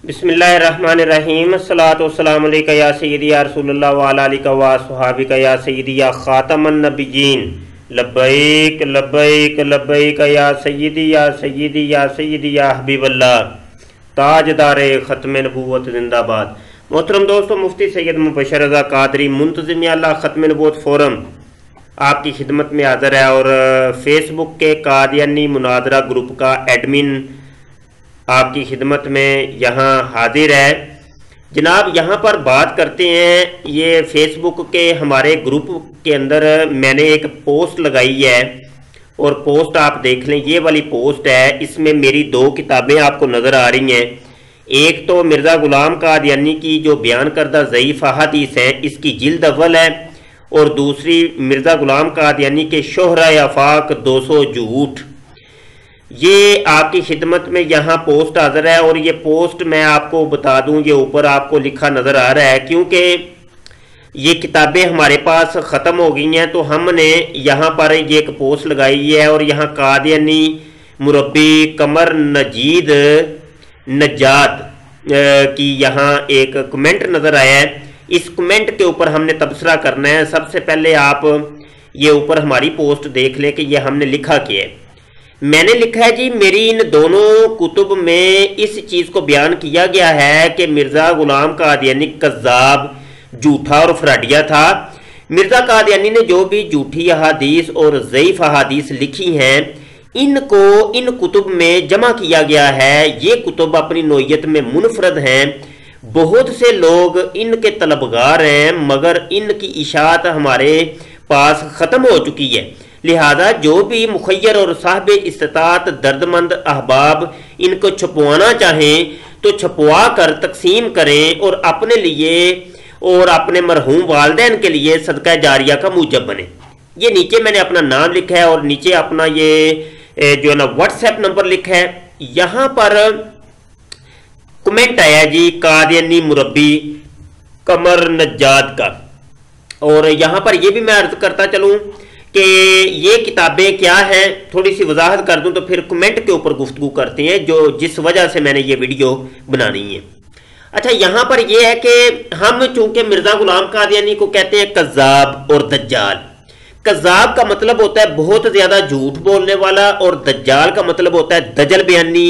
बिस्मिल्लाहिर्रहमानिर्रहीम अस्सलातु वस्सलामु अलैका या सय्यदी या रसूलल्लाह व अला आलिका व अस्हाबिका या सय्यदी या खातमन नबिय्यीन लब्बैक लब्बैक लब्बैक या सय्यदी या सय्यदी या सय्यदी या हबीबल्लाह ताजदारे ख़त्म नबूवत जिंदाबाद। मोहतरम दोस्तों, मुफ्ती सैयद मुबशर रज़ा कादरी मुंतज़िम आला ख़त्म नबूवत फोरम आपकी खिदमत में हाज़िर है और फेसबुक के कादियानी मुनादरा ग्रुप का एडमिन आपकी खिदमत में यहाँ हाजिर है। जनाब, यहाँ पर बात करते हैं, ये फेसबुक के हमारे ग्रुप के अंदर मैंने एक पोस्ट लगाई है और पोस्ट आप देख लें, ये वाली पोस्ट है। इसमें मेरी दो किताबें आपको नज़र आ रही हैं। एक तो मिर्ज़ा ग़ुलाम कादियानी की जो बयान करदा ज़ईफ़ अहादीस है, इसकी जिल्द अव्वल है, और दूसरी मिर्ज़ा ग़ुलाम कादियानी के शोहरा आफाक 200 झूठ। ये आपकी खिदमत में यहाँ पोस्ट हाजिर है और ये पोस्ट मैं आपको बता दूं, ये ऊपर आपको लिखा नज़र आ रहा है। क्योंकि ये किताबें हमारे पास ख़त्म हो गई हैं तो हमने यहाँ पर ये एक पोस्ट लगाई है और यहाँ कादियानी मुरब्बी कमर नजीद नजात की यहाँ एक कमेंट नज़र आया है। इस कमेंट के ऊपर हमने तबसरा करना है। सबसे पहले आप ये ऊपर हमारी पोस्ट देख लें कि ये हमने लिखा क्या है। मैंने लिखा है जी, मेरी इन दोनों कुतुब में इस चीज़ को बयान किया गया है कि मिर्ज़ा ग़ुलाम कादियानी कज़्ज़ाब, झूठा और फ्राडिया था। मिर्ज़ा कादियानी ने जो भी झूठी अहादीस और ज़ईफ़ अहादीस लिखी हैं, इनको इन कुतुब में जमा किया गया है। ये कुतुब अपनी नोयत में मुनफरद हैं। बहुत से लोग इनके तलबगार हैं, मगर इनकी इशाअत हमारे पास ख़त्म हो चुकी है। लिहाजा जो भी मुखय्यर और साहब इस्तात दर्दमंद अहबाब इनको छपवाना चाहें तो छपवा कर तकसीम करें और अपने लिए और अपने मरहूम वालिदैन के लिए सदका जारिया का मूजब बने। ये नीचे मैंने अपना नाम लिखा है और नीचे अपना ये जो है ना व्हाट्सएप नंबर लिखा है। यहाँ पर कमेंट आया जी कादियानी मुरब्बी कमर नजाद का, और यहाँ पर ये भी मैं अर्ज करता चलूँ कि ये किताबें क्या हैं, थोड़ी सी वजाहत कर दूं तो फिर कमेंट के ऊपर गुफ्तगू करते हैं जो जिस वजह से मैंने ये वीडियो बनानी है। अच्छा, यहाँ पर ये है कि हम चूंकि मिर्ज़ा ग़ुलाम कादियानी को कहते हैं कज़्ज़ाब और दज्जाल। कज़्ज़ाब का मतलब होता है बहुत ज़्यादा झूठ बोलने वाला, और दज्जाल का मतलब होता है दजल बयानी,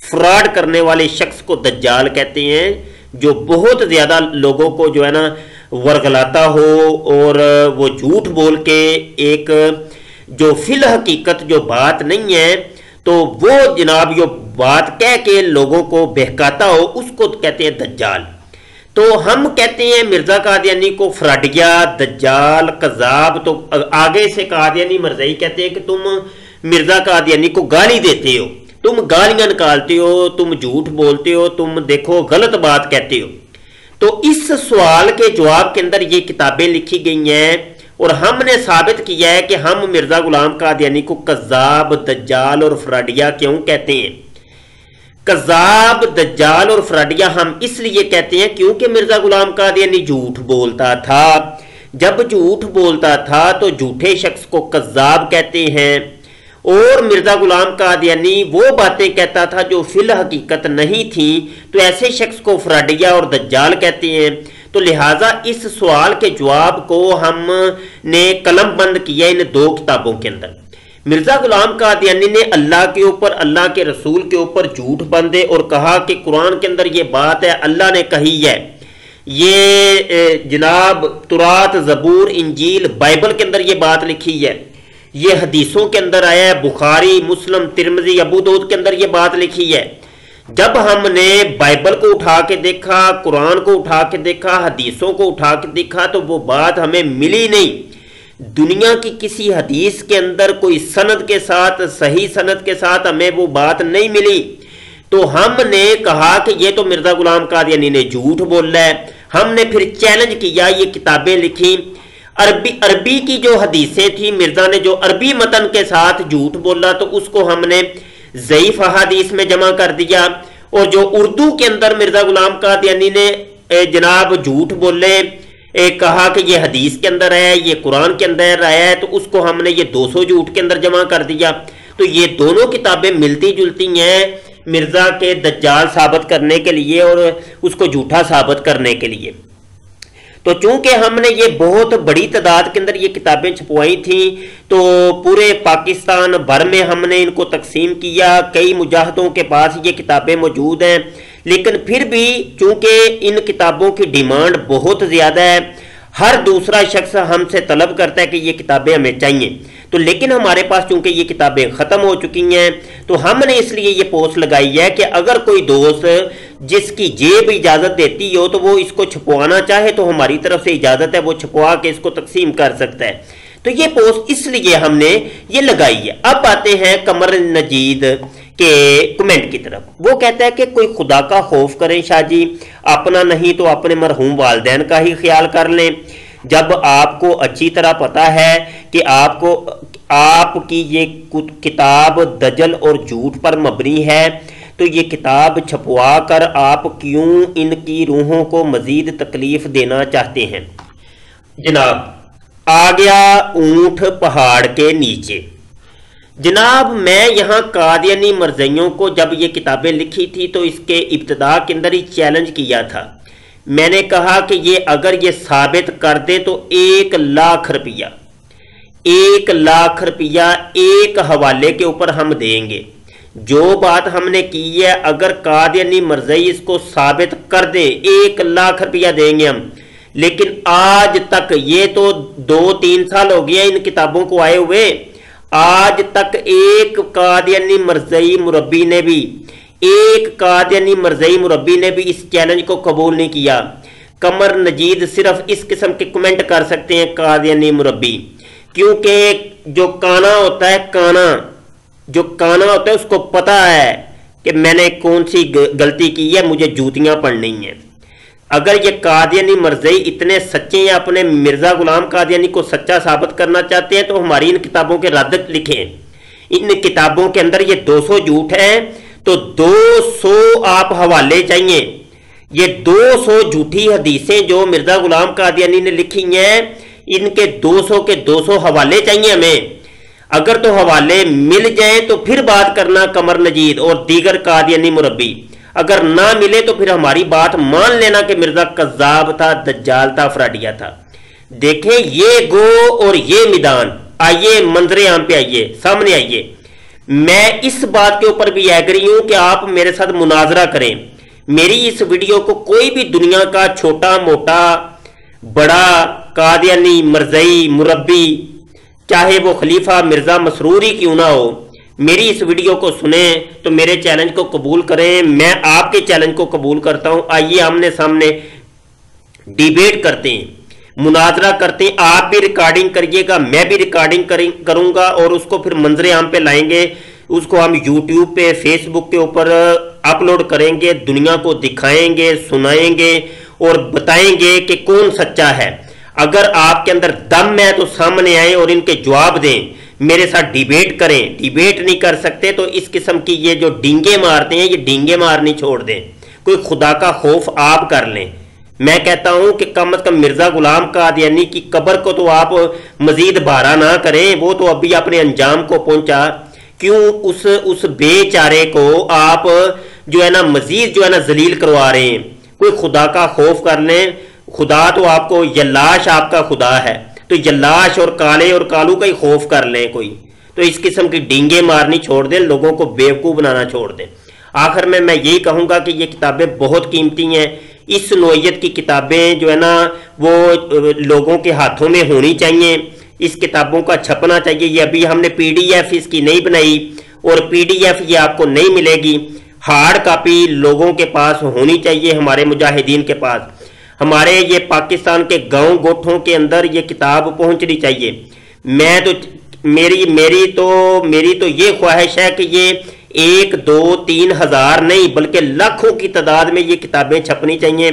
फ्रॉड करने वाले शख्स को दज्जाल कहते हैं, जो बहुत ज़्यादा लोगों को जो है ना वर्गलाता हो और वो झूठ बोल के एक जो फिल हकीकत जो बात नहीं है तो वो जनाब जो बात कह के लोगों को बहकाता हो, उसको कहते हैं दज्जाल। तो हम कहते हैं मिर्ज़ा कादियानी को फ्राडिया, दज्जाल, कज़्ज़ाब। तो आगे से कादियानी मरज़ई कहते हैं कि तुम मिर्ज़ा कादियानी को गाली देते हो, तुम गालियां निकालते हो, तुम झूठ बोलते हो, तुम देखो गलत बात कहते हो। तो इस सवाल के जवाब के अंदर ये किताबें लिखी गई हैं और हमने साबित किया है कि हम मिर्ज़ा ग़ुलाम कादियानी को कज़्ज़ाब, दज्जाल और फ्राडिया क्यों कहते हैं। कज़्ज़ाब, दज्जाल और फ्राडिया हम इसलिए कहते हैं क्योंकि मिर्ज़ा ग़ुलाम कादियानी झूठ बोलता था। जब झूठ बोलता था तो झूठे शख्स को कज़्ज़ाब कहते हैं, और मिर्ज़ा ग़ुलाम कादियानी वो बातें कहता था जो फिल हकीकत नहीं थी, तो ऐसे शख्स को फ्राडिया और दज्जाल कहते हैं। तो लिहाजा इस सवाल के जवाब को हमने कलम बंद किया इन दो किताबों के अंदर। मिर्ज़ा ग़ुलाम कादियानी ने अल्लाह के ऊपर, अल्लाह के रसूल के ऊपर झूठ बंदे और कहा कि कुरान के अंदर ये बात है, अल्लाह ने कही है। ये जनाब तुरात, ज़बूर, इंजील, बाइबल के अंदर ये बात लिखी है। ये हदीसों के अंदर आया है, बुखारी, मुस्लिम, तिरमिज़ी, अबू दाऊद के अंदर ये बात लिखी है। जब हमने बाइबल को उठा के देखा, कुरान को उठा के देखा, हदीसों को उठा के देखा, तो वो बात हमें मिली नहीं। दुनिया की किसी हदीस के अंदर कोई सनद के साथ, सही सनद के साथ हमें वो बात नहीं मिली। तो हमने कहा कि ये तो मिर्ज़ा ग़ुलाम कादियानी ने झूठ बोला है। हमने फिर चैलेंज किया, ये किताबें लिखी। अरबी की जो हदीसें थी, मिर्ज़ा ने जो अरबी मतन के साथ झूठ बोला तो उसको हमने ज़ईफ़ अहादीस में जमा कर दिया, और जो उर्दू के अंदर मिर्ज़ा ग़ुलाम कादियानी ने जनाब झूठ बोले, कहा कि ये हदीस के अंदर है, ये कुरान के अंदर आया है, तो उसको हमने ये 200 झूठ के अंदर जमा कर दिया। तो ये दोनों किताबें मिलती जुलती हैं। मिर्ज़ा के दज्जाल साबित करने के लिए और उसको झूठा साबित करने के लिए। तो चूंकि हमने ये बहुत बड़ी तादाद के अंदर ये किताबें छपवाई थी, तो पूरे पाकिस्तान भर में हमने इनको तकसीम किया। कई मुजाहिदों के पास ये किताबें मौजूद हैं, लेकिन फिर भी चूंकि इन किताबों की डिमांड बहुत ज़्यादा है, हर दूसरा शख्स हमसे तलब करता है कि ये किताबें हमें चाहिए। तो लेकिन हमारे पास चूंकि ये किताबें ख़त्म हो चुकी हैं, तो हमने इसलिए ये पोस्ट लगाई है कि अगर कोई दोस्त जिसकी जेब इजाज़त देती हो तो वो इसको छपवाना चाहे तो हमारी तरफ से इजाज़त है, वो छपवा के इसको तकसीम कर सकता है। तो ये पोस्ट इसलिए हमने ये लगाई है। अब आते हैं कमर नजीद के कमेंट की तरफ। वो कहता है कि कोई खुदा का खौफ करें शाह जी, अपना नहीं तो अपने मरहूम वालिदैन का ही ख्याल कर लें। जब आपको अच्छी तरह पता है कि आपकी ये किताब दजल और झूठ पर मबनी है, तो ये किताब छपवा कर आप क्यों इनकी रूहों को मजीद तकलीफ देना चाहते हैं। जनाब, आ गया ऊंट पहाड़ के नीचे। जनाब, मैं यहाँ कादियानी मरज़इयों को जब ये किताबें लिखी थी तो इसके इब्तिदा के अंदर ही चैलेंज किया था। मैंने कहा कि ये अगर ये साबित कर दे तो 1 लाख रुपया 1 लाख रुपया एक हवाले के ऊपर हम देंगे। जो बात हमने की है, अगर कादियानी मरज़ई इसको साबित कर दे 1 लाख रुपया देंगे हम। लेकिन आज तक, ये तो 2-3 साल हो गया इन किताबों को आए हुए, आज तक एक कादियानी मरज़ई मुरब्बी ने भी इस चैलेंज को कबूल नहीं किया। कमर नजीद सिर्फ इस किस्म के कमेंट कर सकते हैं कादियानी मुरब्बी, क्योंकि जो काना होता है उसको पता है कि मैंने कौन सी गलती की है, मुझे जूतियां पड़नी हैं। अगर ये कादियानी मरज़ई इतने सच्चे हैं, अपने मिर्ज़ा गुलाम कादियानी को सच्चा साबित करना चाहते हैं, तो हमारी इन किताबों के रद्द लिखें। इन किताबों के अंदर ये 200 झूठ हैं, तो 200 आप हवाले चाहिए। ये 200 झूठी हदीसें जो मिर्ज़ा गुलाम कादियानी ने लिखी हैं, इनके 200 के 200 हवाले चाहिए हमें। अगर तो हवाले मिल जाए तो फिर बात करना कमर नजीद और दीगर कादियानी मुरब्बी। अगर ना मिले तो फिर हमारी बात मान लेना कि मिर्जा कज्जाब था, दज्जाल था, फ्राडिया था। देखें, ये गो और ये मैदान। आइए मंजरे आम पे आइए, सामने आइए। मैं इस बात के ऊपर भी एग्री हूं कि आप मेरे साथ मुनाजरा करें। मेरी इस वीडियो को कोई भी दुनिया का छोटा मोटा बड़ा कादियानी मरज़ई मुरब्बी, चाहे वो खलीफा मिर्जा मसरूर ही क्यों ना हो, मेरी इस वीडियो को सुने तो मेरे चैलेंज को कबूल करें। मैं आपके चैलेंज को कबूल करता हूं। आइए आमने सामने डिबेट करते हैं, मुनाजरा करते हैं। आप भी रिकॉर्डिंग करिएगा, मैं भी रिकॉर्डिंग करूंगा और उसको फिर मंजरे आम पे लाएंगे। उसको हम यूट्यूब पे, फेसबुक के ऊपर अपलोड करेंगे, दुनिया को दिखाएंगे, सुनाएंगे और बताएंगे कि कौन सच्चा है। अगर आपके अंदर दम है तो सामने आए और इनके जवाब दें, मेरे साथ डिबेट करें। डिबेट नहीं कर सकते तो इस किस्म की ये जो डींगे मारते हैं, ये डींगे मारनी छोड़ दें। कोई खुदा का खौफ आप कर लें। मैं कहता हूं कि कम से कम मिर्जा गुलाम कादियानी की कब्र को तो आप मजीद बारा ना करें। वो तो अभी अपने अंजाम को पहुंचा, क्यों उस बेचारे को आप जो है ना मजीद जो है ना जलील करवा रहे हैं। कोई खुदा का खौफ कर लें। खुदा तो आपको यल्लाश आपका खुदा है, तो यल्लाश और काले और कालू का ही खौफ कर लें कोई। तो इस किस्म की डींगे मारनी छोड़ दें, लोगों को बेवकूफ़ बनाना छोड़ दें। आखिर में मैं यही कहूँगा कि ये किताबें बहुत कीमती हैं। इस नोयत की किताबें जो है ना वो लोगों के हाथों में होनी चाहिए। इस किताबों का छपना चाहिए। ये अभी हमने PDF इसकी नहीं बनाई और PDF ये आपको नहीं मिलेगी। हार्ड कापी लोगों के पास होनी चाहिए, हमारे मुजाहिदीन के पास। हमारे ये पाकिस्तान के गांव गोठों के अंदर ये किताब पहुंचनी चाहिए। मेरी तो ये ख्वाहिश है कि ये 1, 2, 3 हज़ार नहीं बल्कि लाखों की तादाद में ये किताबें छपनी चाहिए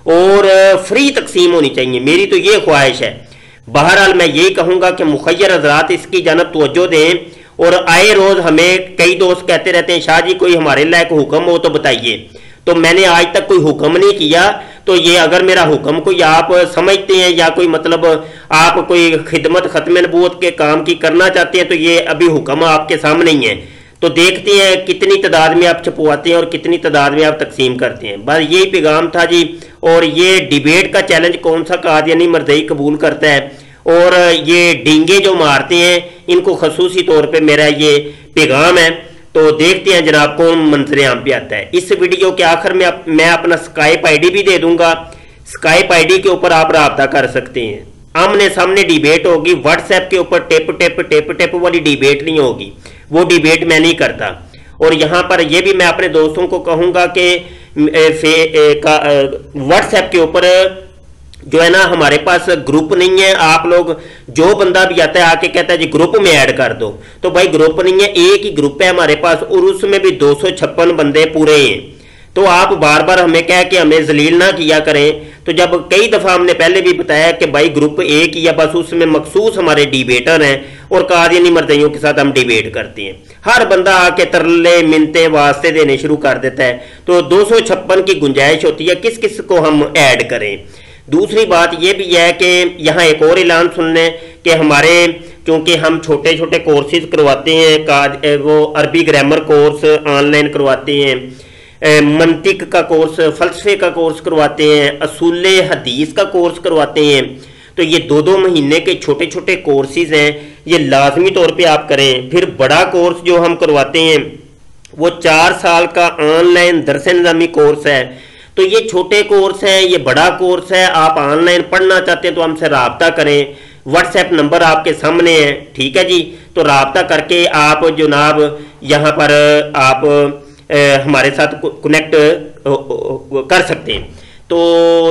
और फ्री तकसीम होनी चाहिए। मेरी तो ये ख्वाहिश है। बहरहाल मैं यही कहूँगा कि मुखय्यर हज़रात इसकी जानब तवज्जो दें। और आए रोज़ हमें कई दोस्त कहते रहते हैं, शाह जी कोई हमारे लायक हुक्म हो तो बताइए। तो मैंने आज तक कोई हुक्म नहीं किया। तो ये अगर मेरा हुक्म कोई आप समझते हैं या कोई मतलब आप कोई खिदमत ख़त्म नबूवत के काम की करना चाहते हैं, तो ये अभी हुक्म आपके सामने ही है। तो देखते हैं कितनी तादाद में आप छपवाते हैं और कितनी तादाद में आप तकसीम करते हैं। बस यही पैगाम था जी। और ये डिबेट का चैलेंज कौन सा कादियानी मर्दई कबूल करता है, और ये डींगे जो मारते हैं इनको खसूसी तौर पे मेरा ये पैगाम है। तो देखते हैं जनाब कौन मंजर आम पे आता है। इस वीडियो के आखिर में मैं अपना स्काइप आईडी भी दे दूंगा। स्काइप आईडी के ऊपर आप राब्ता कर सकते हैं। आमने सामने डिबेट होगी, व्हाट्सएप के ऊपर टेप वाली डिबेट नहीं होगी, वो डिबेट मैं नहीं करता। और यहाँ पर यह भी मैं अपने दोस्तों को कहूँगा कि व्हाट्सएप के ऊपर जो है ना हमारे पास ग्रुप नहीं है। आप लोग जो बंदा भी आता है आके कहता है जी ग्रुप में ऐड कर दो, तो भाई ग्रुप नहीं है, एक ही ग्रुप है हमारे पास और उसमें भी 256 बंदे पूरे हैं। तो आप बार बार हमें कह के हमें जलील ना किया करें। तो जब कई दफ़ा हमने पहले भी बताया कि भाई ग्रुप एक ही है, बस उसमें मखसूस हमारे डिबेटर हैं और कादियानी मर्दइयों के साथ हम डिबेट करते हैं। हर बंदा आके तरले मिनते वास्ते देने शुरू कर देता है। तो 256 की गुंजाइश होती है, किस किस को हम ऐड करें। दूसरी बात यह भी है कि यहाँ एक और ऐलान सुन लें कि हमारे क्योंकि हम छोटे छोटे कोर्सेज करवाते हैं, वो अरबी ग्रामर कोर्स ऑनलाइन करवाते हैं, मंतिक का कोर्स, फलसफे का कोर्स करवाते हैं, असूले हदीस का कोर्स करवाते हैं। तो ये 2-2 महीने के छोटे छोटे कोर्सेज हैं, ये लाजमी तौर पे आप करें। फिर बड़ा कोर्स जो हम करवाते हैं वो 4 साल का ऑनलाइन दरस निज़ामी कोर्स है। तो ये छोटे कोर्स हैं, ये बड़ा कोर्स है। आप ऑनलाइन पढ़ना चाहते हैं तो हमसे रब्ता करें। व्हाट्सएप नंबर आपके सामने है, ठीक है जी। तो रब्ता करके आप जनाब यहाँ पर आप हमारे साथ कनेक्ट कर सकते हैं। तो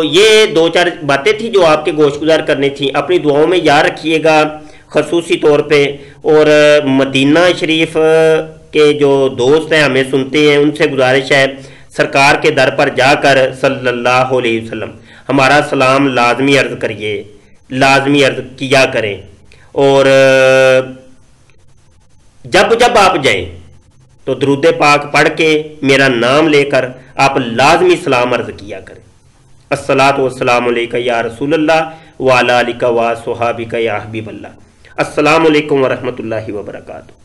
ये 2-4 बातें थी जो आपके गोशगुजार करनी थी। अपनी दुआओं में याद रखिएगा खसूसी तौर पे। और मदीना शरीफ के जो दोस्त हैं हमें सुनते हैं, उनसे गुजारिश है सरकार के दर पर जाकर सल्लल्लाहु अलैहि वसल्लम हमारा सलाम लाजमी अर्ज करिए, लाजमी अर्ज किया करें। और जब जब आप जाएं तो दरूद पाक पढ़ के मेरा नाम लेकर आप लाजमी सलाम अर्ज किया करें। अस्सलातु वस्सलामु अलैका या रसूलल्लाह व अला आलिका व अस्हाबिका या हबीबल्लाह। अस्सलामु अलैकुम व रहमतुल्लाहि व बरकातुहू।